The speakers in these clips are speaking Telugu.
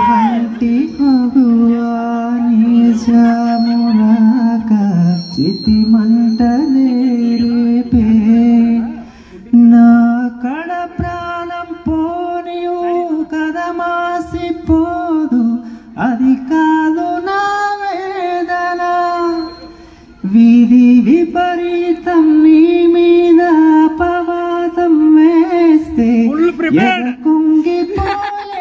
వంటి చితి మంటలే రేపే నా కడ ప్రాణం పోనియు కదమాసిపోదు అది కాదు నా వేదన వీధి విపరీతం నీ మీద అపవాదం వేస్తే కుంగిపోయేనులే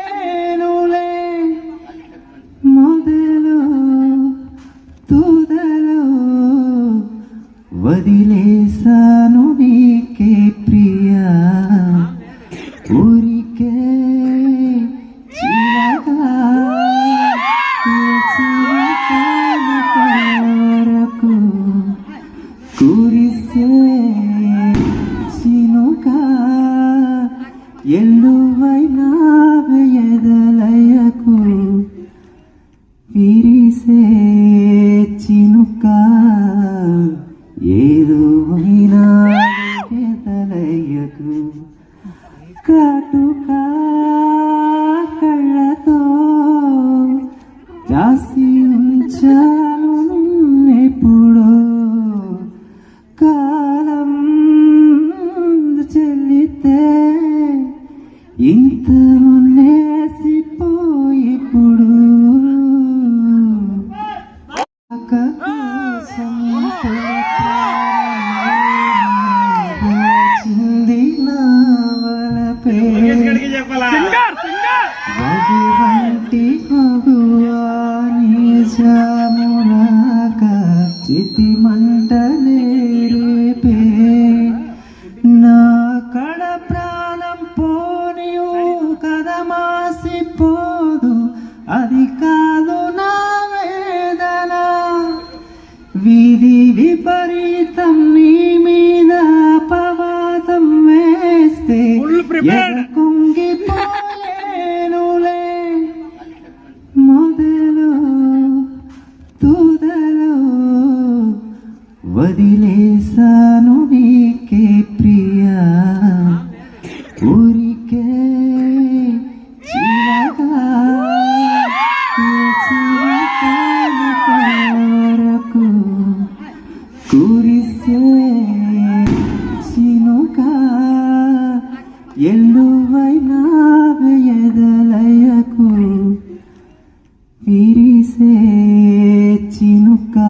మొదలు తుదలు వదిలేసాను నీకే ప్రియా ఊరికే చిరగా వరకు కురిసే చినుగా ఎల్లువైన ఎదలయకు విరిసే చినుక ఏదో అయినా ఎదలయకు కాటుకా కళ్ళతో రాసి ఉంచాను ఎప్పుడో కాలం చెల్లితే ఇంత మున్నేసిపోయిప్పుడు వంటి చితి మంటలే రేపే నా కడ ప్రాణం పోనియు కదమాసిపోదు అది కాదు నా వేదన వీధి విపరీతం నీ మీద అపవాదం వేస్తే కుంగిపోయేనులే మొదలు తుదలు వదిలేసా